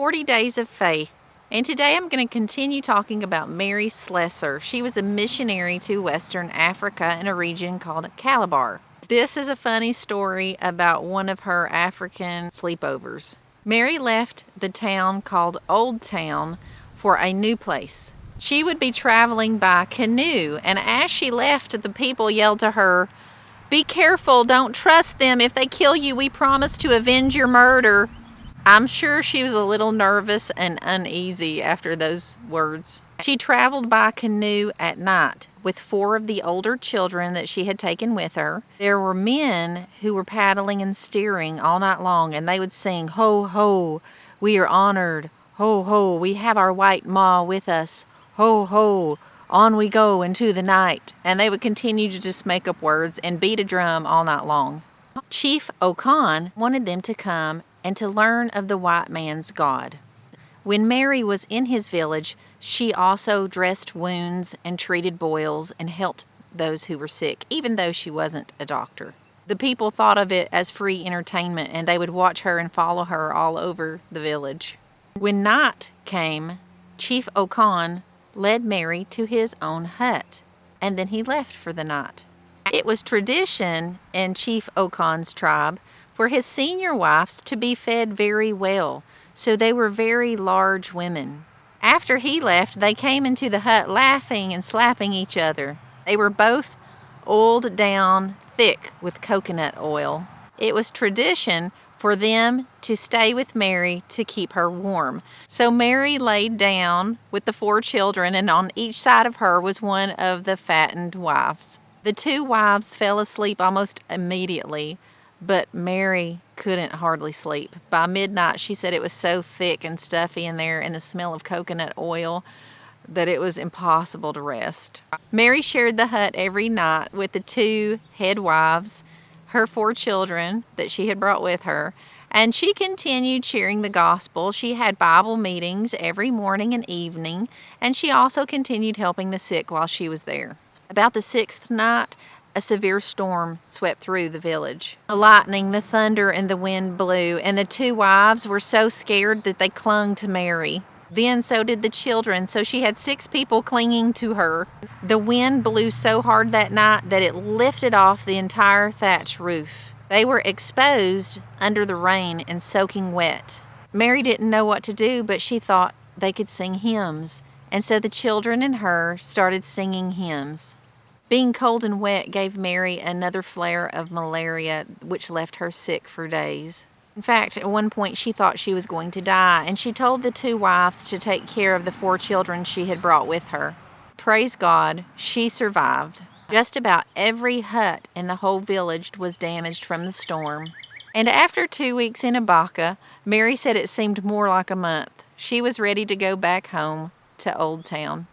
40 Days of Faith, and today I'm going to continue talking about Mary Slessor. She was a missionary to Western Africa in a region called Calabar. This is a funny story about one of her African sleepovers. Mary left the town called Old Town for a new place. She would be traveling by canoe, and as she left, the people yelled to her, "Be careful, don't trust them. If they kill you, we promise to avenge your murder." I'm sure she was a little nervous and uneasy after those words. She traveled by canoe at night with 4 of the older children that she had taken with her. There were men who were paddling and steering all night long, and they would sing, "Ho, ho, we are honored. Ho, ho, we have our white ma with us. Ho, ho, on we go into the night." And they would continue to just make up words and beat a drum all night long. Chief Okan wanted them to come and to learn of the white man's God. When Mary was in his village, she also dressed wounds and treated boils and helped those who were sick, even though she wasn't a doctor. The people thought of it as free entertainment, and they would watch her and follow her all over the village. When night came, Chief Okan led Mary to his own hut, and then he left for the night. It was tradition in Chief Okan's tribe for his senior wives to be fed very well, so they were very large women. After he left, they came into the hut laughing and slapping each other. They were both oiled down thick with coconut oil. It was tradition for them to stay with Mary to keep her warm. So Mary laid down with the 4 children, and on each side of her was one of the fattened wives. The 2 wives fell asleep almost immediately, but Mary couldn't hardly sleep. By midnight, she said it was so thick and stuffy in there and the smell of coconut oil that it was impossible to rest. Mary shared the hut every night with the 2 head wives, her 4 children that she had brought with her, and she continued sharing the gospel. She had Bible meetings every morning and evening, and she also continued helping the sick while she was there. About the 6th night, a severe storm swept through the village. The lightning, the thunder, and the wind blew, and the 2 wives were so scared that they clung to Mary. Then so did the children, so she had 6 people clinging to her. The wind blew so hard that night that it lifted off the entire thatch roof. They were exposed under the rain and soaking wet. Mary didn't know what to do, but she thought they could sing hymns, and so the children and her started singing hymns. Being cold and wet gave Mary another flare of malaria, which left her sick for days. In fact, at one point she thought she was going to die, and she told the 2 wives to take care of the 4 children she had brought with her. Praise God, she survived. Just about every hut in the whole village was damaged from the storm. And after 2 weeks in Abaka, Mary said it seemed more like a month. She was ready to go back home to Old Town.